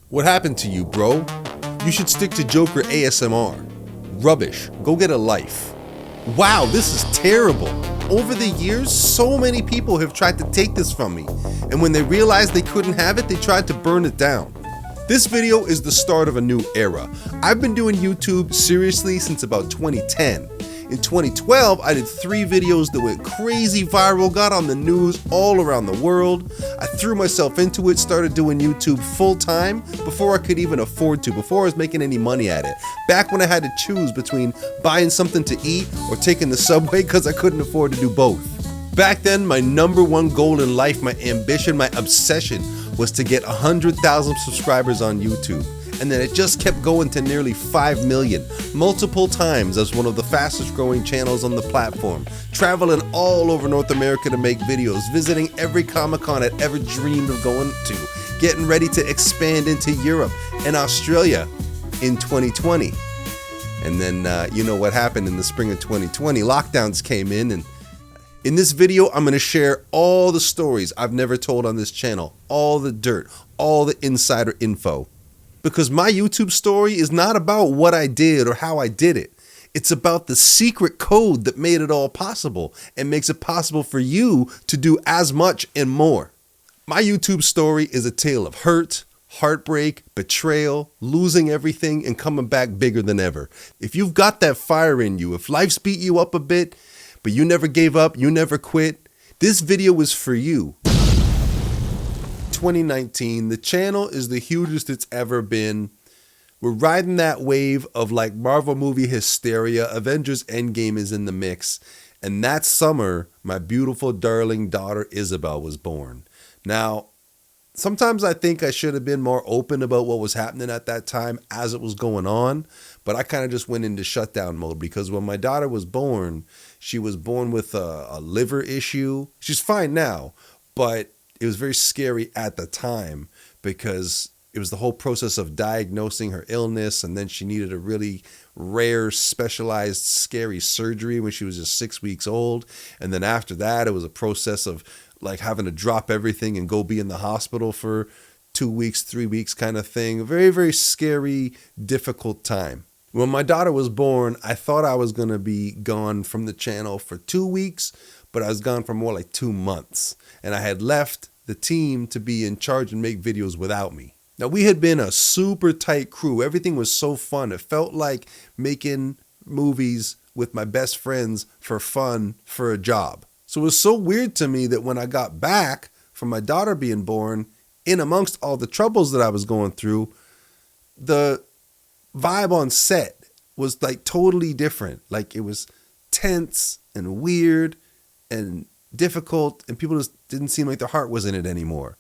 What happened to you, bro? You should stick to Joker ASMR. Rubbish. Go get a life. Wow, this is terrible. Over the years, so many people have tried to take this from me, and when they realized they couldn't have it, they tried to burn it down. This video is the start of a new era. I've been doing YouTube seriously since about 2010. In 2012, I did 3 videos that went crazy viral, got on the news all around the world. I threw myself into it, started doing YouTube full time before I could even afford to, before I was making any money at it. Back when I had to choose between buying something to eat or taking the subway because I couldn't afford to do both. Back then, my #1 goal in life, my ambition, my obsession was to get 100,000 subscribers on YouTube. And then it just kept going to nearly 5 million, multiple times as one of the fastest growing channels on the platform, traveling all over North America to make videos, visiting every Comic-Con I'd ever dreamed of going to, getting ready to expand into Europe and Australia in 2020. And then you know what happened in the spring of 2020, lockdowns came in, and in this video I'm going to share all the stories I've never told on this channel, all the dirt, all the insider info. Because my YouTube story is not about what I did or how I did it. It's about the secret code that made it all possible and makes it possible for you to do as much and more. My YouTube story is a tale of hurt, heartbreak, betrayal, losing everything, and coming back bigger than ever. If you've got that fire in you, if life's beat you up a bit, but you never gave up, you never quit, this video is for you. 2019, the channel is the hugest it's ever been. We're riding that wave of like Marvel movie hysteria. Avengers Endgame is in the mix. And that summer, my beautiful darling daughter Isabel was born. Now, sometimes I think I should have been more open about what was happening at that time as it was going on, but I kind of just went into shutdown mode because when my daughter was born, she was born with a liver issue. She's fine now, but it was very scary at the time because it was the whole process of diagnosing her illness, and then she needed a really rare, specialized, scary surgery when she was just 6 weeks old. And then after that, it was a process of like having to drop everything and go be in the hospital for 2 weeks, 3 weeks kind of thing. A very, very scary, difficult time. When my daughter was born, I thought I was going to be gone from the channel for 2 weeks, but I was gone for more like 2 months. And I had left the team to be in charge and make videos without me. Now, we had been a super tight crew. Everything was so fun. It felt like making movies with my best friends for fun, for a job. So it was so weird to me that when I got back from my daughter being born, in amongst all the troubles that I was going through, the vibe on set was like totally different. Like it was tense and weird and difficult, and people just didn't seem like their heart was in it anymore.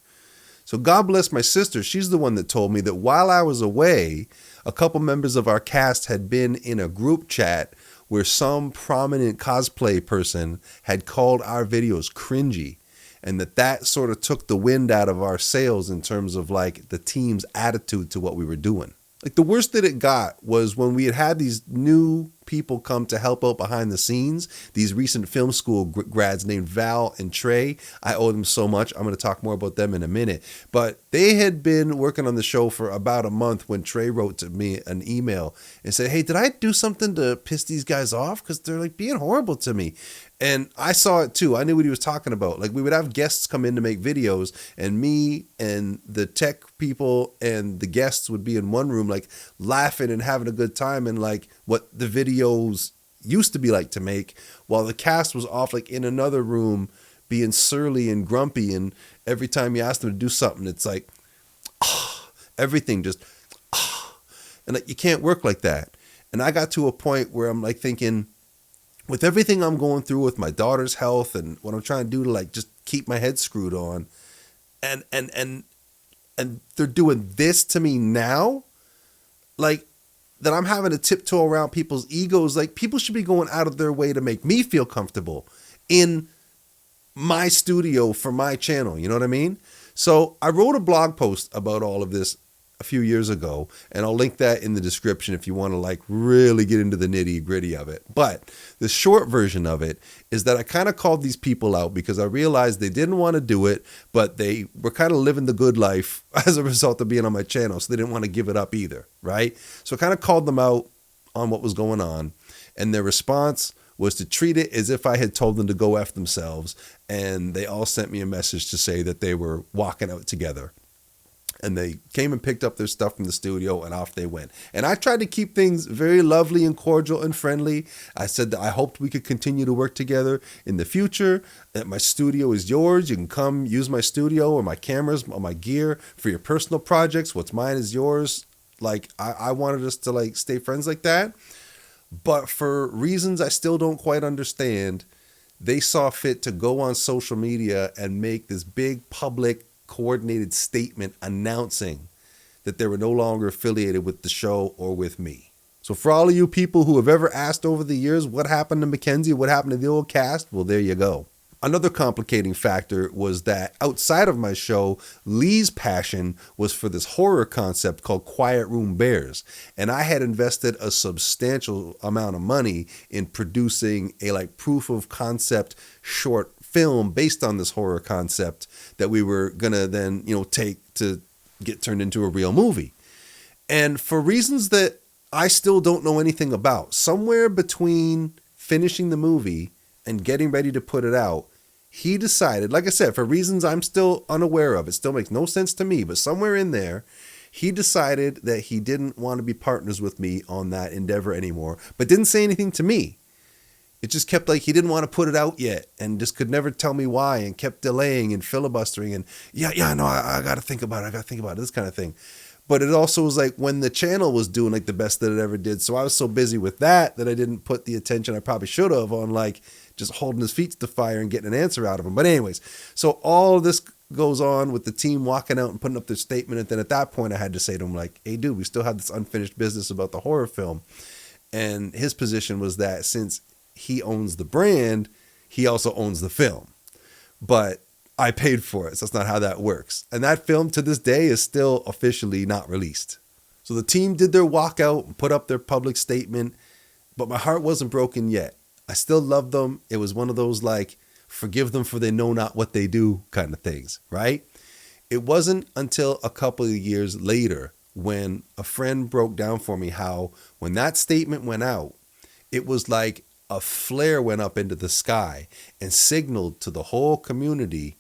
So God bless my sister. She's the one that told me that while I was away, a couple members of our cast had been in a group chat where some prominent cosplay person had called our videos cringy, and that sort of took the wind out of our sails in terms of like the team's attitude to what we were doing. Like the worst that it got was when we had these new people come to help out behind the scenes, these recent film school grads named Val and Trey. I owe them so much. I'm going to talk more about them in a minute. But they had been working on the show for about a month when Trey wrote to me an email and said, "Hey, did I do something to piss these guys off? Because they're like being horrible to me." And I saw it too. I knew what he was talking about. Like we would have guests come in to make videos, and me and the tech people and the guests would be in one room like laughing and having a good time and like what the videos used to be like to make, while the cast was off like in another room being surly and grumpy. And every time you ask them to do something, it's like, everything just, and like you can't work like that. And I got to a point where I'm like thinking, with everything I'm going through with my daughter's health and what I'm trying to do to like just keep my head screwed on, and they're doing this to me now, like that I'm having to tiptoe around people's egos. Like people should be going out of their way to make me feel comfortable in my studio for my channel. You know what I mean? So I wrote a blog post about all of this a few years ago, and I'll link that in the description if you want to like really get into the nitty gritty of it. But the short version of it is that I kind of called these people out because I realized they didn't want to do it, but they were kind of living the good life as a result of being on my channel. So they didn't want to give it up either. Right. So I kind of called them out on what was going on, and their response was to treat it as if I had told them to go F themselves. And they all sent me a message to say that they were walking out together. And they came and picked up their stuff from the studio, and off they went. And I tried to keep things very lovely and cordial and friendly. I said that I hoped we could continue to work together in the future, that my studio is yours. You can come use my studio or my cameras or my gear for your personal projects. What's mine is yours. Like, I wanted us to like stay friends like that. But for reasons I still don't quite understand, they saw fit to go on social media and make this big public coordinated statement announcing that they were no longer affiliated with the show or with me. So for all of you people who have ever asked over the years what happened to Mackenzie, what happened to the old cast, well, there you go. Another complicating factor was that outside of my show, Lee's passion was for this horror concept called Quiet Room Bears. And I had invested a substantial amount of money in producing a like proof of concept short film based on this horror concept that we were going to then, take to get turned into a real movie. And for reasons that I still don't know anything about, somewhere between finishing the movie and getting ready to put it out, he decided, like I said, for reasons I'm still unaware of, it still makes no sense to me, but somewhere in there, he decided that he didn't want to be partners with me on that endeavor anymore, but didn't say anything to me. It just kept like he didn't want to put it out yet and just could never tell me why and kept delaying and filibustering and no, I got to think about it, this kind of thing. But it also was like when the channel was doing like the best that it ever did. So I was so busy with that I didn't put the attention I probably should have on like just holding his feet to the fire and getting an answer out of him. But anyways, so all of this goes on with the team walking out and putting up their statement. And then at that point I had to say to him like, hey dude, we still have this unfinished business about the horror film. And his position was that since he owns the brand, he also owns the film. But I paid for it, so that's not how that works. And that film to this day is still officially not released. So the team did their walkout and put up their public statement, but my heart wasn't broken yet. I still loved them. It was one of those like, forgive them for they know not what they do kind of things, right? It wasn't until a couple of years later when a friend broke down for me how when that statement went out, it was like a flare went up into the sky and signaled to the whole community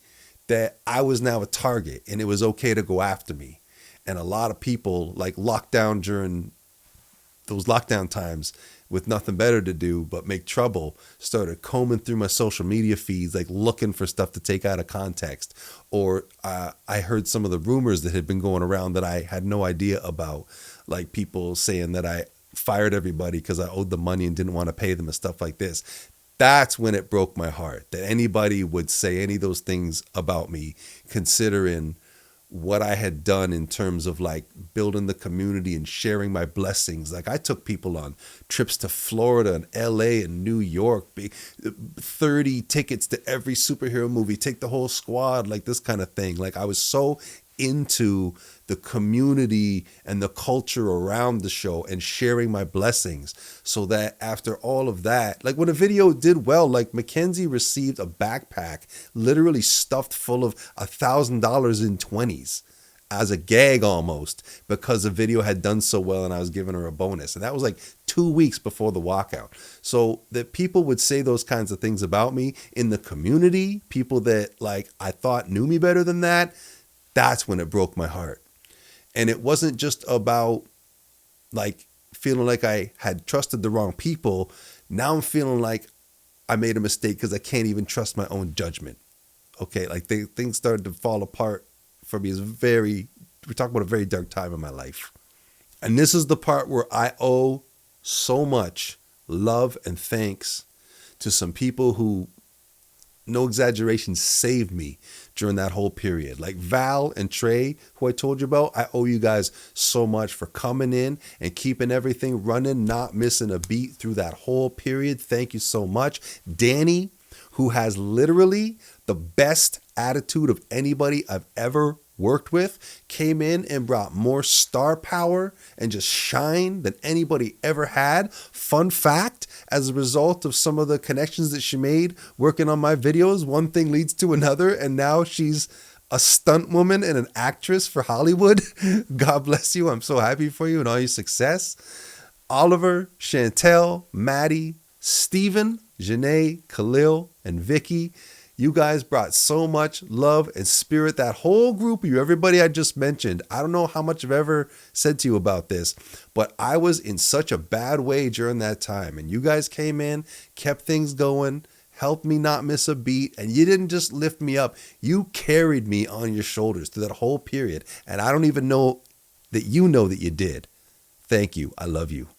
that I was now a target and it was okay to go after me. And a lot of people like locked down during those lockdown times with nothing better to do but make trouble started combing through my social media feeds, like looking for stuff to take out of context. Or I heard some of the rumors that had been going around that I had no idea about, like people saying that I fired everybody because I owed them money and didn't want to pay them and stuff like this. That's when it broke my heart that anybody would say any of those things about me, considering what I had done in terms of like building the community and sharing my blessings. Like I took people on trips to Florida and LA and New York, 30 tickets to every superhero movie, take the whole squad, like this kind of thing. Like I was so into the community and the culture around the show and sharing my blessings, so that after all of that, like when a video did well, like Mackenzie received a backpack literally stuffed full of $1,000 in 20s as a gag almost, because the video had done so well and I was giving her a bonus. And that was like 2 weeks before the walkout. So that people would say those kinds of things about me in the community, people that like I thought knew me better than that, that's when it broke my heart. And it wasn't just about like feeling like I had trusted the wrong people. Now I'm feeling like I made a mistake because I can't even trust my own judgment. Okay, like things started to fall apart for me. We're talking about a very dark time in my life. And this is the part where I owe so much love and thanks to some people who, no exaggeration, saved me during that whole period. Like Val and Trey, who I told you about, I owe you guys so much for coming in and keeping everything running, not missing a beat through that whole period. Thank you so much. Danny, who has literally the best attitude of anybody I've ever worked with came in and brought more star power and just shine than anybody ever had. Fun fact, as a result of some of the connections that she made working on my videos, one thing leads to another, and now she's a stunt woman and an actress for Hollywood. God bless you. I'm so happy for you and all your success. Oliver, Chantel, Maddie, Steven, Janae, Khalil, and Vicky. You guys brought so much love and spirit. That whole group of you, everybody I just mentioned, I don't know how much I've ever said to you about this, but I was in such a bad way during that time. And you guys came in, kept things going, helped me not miss a beat. And you didn't just lift me up. You carried me on your shoulders through that whole period. And I don't even know that you did. Thank you. I love you.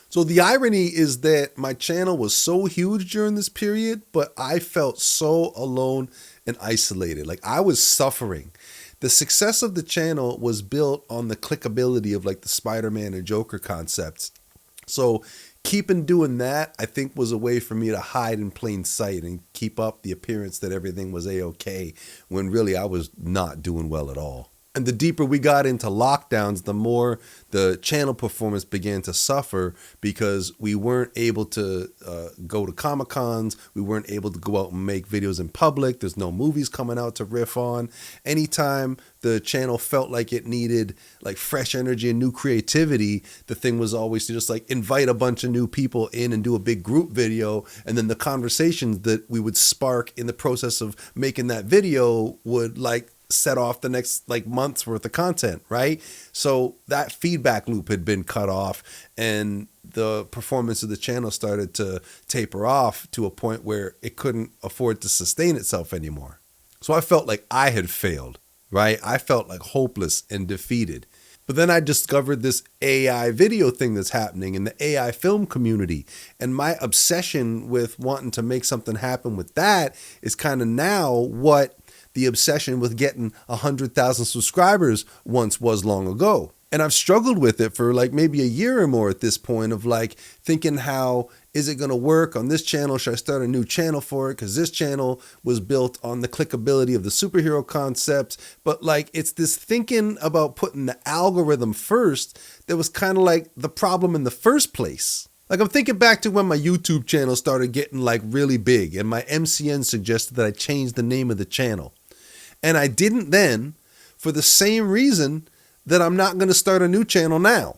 So the irony is that my channel was so huge during this period, but I felt so alone and isolated. Like I was suffering. The success of the channel was built on the clickability of like the Spider-Man and Joker concepts. So keeping doing that, I think, was a way for me to hide in plain sight and keep up the appearance that everything was a-okay when really I was not doing well at all. And the deeper we got into lockdowns, the more the channel performance began to suffer because we weren't able to go to Comic-Cons. We weren't able to go out and make videos in public. There's no movies coming out to riff on. Anytime the channel felt like it needed like fresh energy and new creativity, the thing was always to just like invite a bunch of new people in and do a big group video. And then the conversations that we would spark in the process of making that video would like set off the next like month's worth of content, right? So that feedback loop had been cut off and the performance of the channel started to taper off to a point where it couldn't afford to sustain itself anymore. So I felt like I had failed, right? I felt like hopeless and defeated. But then I discovered this AI video thing that's happening in the AI film community. And my obsession with wanting to make something happen with that is kind of now what the obsession with getting 100,000 subscribers once was long ago. And I've struggled with it for like maybe a year or more at this point of like thinking, how is it going to work on this channel? Should I start a new channel for it? Because this channel was built on the clickability of the superhero concept. But like it's this thinking about putting the algorithm first that was kind of like the problem in the first place. Like I'm thinking back to when my YouTube channel started getting like really big and my MCN suggested that I change the name of the channel. And I didn't then for the same reason that I'm not going to start a new channel now.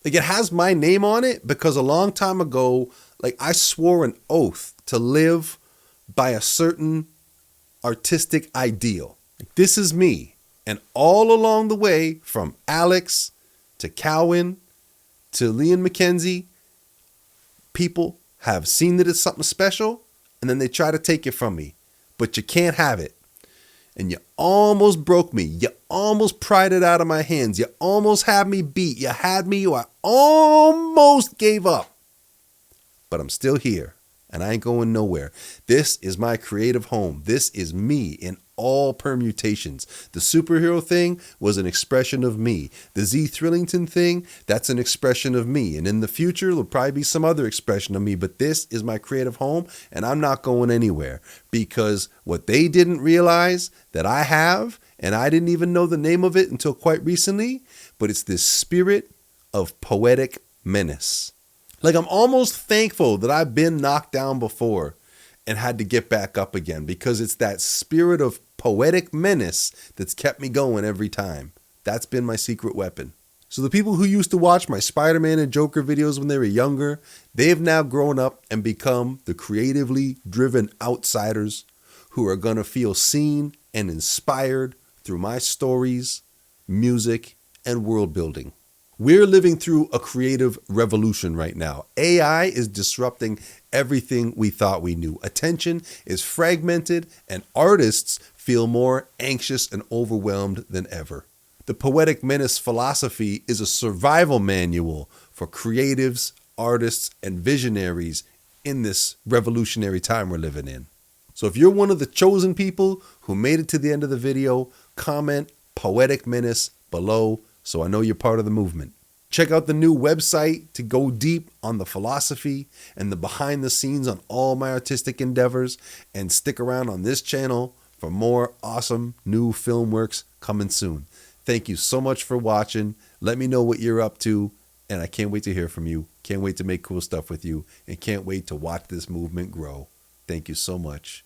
Like it has my name on it because a long time ago, like I swore an oath to live by a certain artistic ideal. Like, this is me. And all along the way from Alex to Cowan to Leon McKenzie, people have seen that it's something special and then they try to take it from me, but you can't have it. And you almost broke me. You almost pried it out of my hands. You almost had me beat. You had me. I almost gave up. But I'm still here. And I ain't going nowhere. This is my creative home. This is me in all permutations. The superhero thing was an expression of me. The Z Thrillington thing, that's an expression of me. And in the future, there'll probably be some other expression of me. But this is my creative home, and I'm not going anywhere. Because what they didn't realize that I have, and I didn't even know the name of it until quite recently, but it's this spirit of poetic menace. Like I'm almost thankful that I've been knocked down before and had to get back up again, because it's that spirit of poetic menace that's kept me going every time. That's been my secret weapon. So the people who used to watch my Spider-Man and Joker videos when they were younger, they've now grown up and become the creatively driven outsiders who are going to feel seen and inspired through my stories, music, and world building. We're living through a creative revolution right now. AI is disrupting everything we thought we knew. Attention is fragmented and artists feel more anxious and overwhelmed than ever. The Poetic Menace philosophy is a survival manual for creatives, artists, and visionaries in this revolutionary time we're living in. So if you're one of the chosen people who made it to the end of the video, comment Poetic Menace below so I know you're part of the movement. Check out the new website to go deep on the philosophy and the behind the scenes on all my artistic endeavors, and stick around on this channel for more awesome new Filmworks coming soon. Thank you so much for watching. Let me know what you're up to, and I can't wait to hear from you. Can't wait to make cool stuff with you, and can't wait to watch this movement grow. Thank you so much.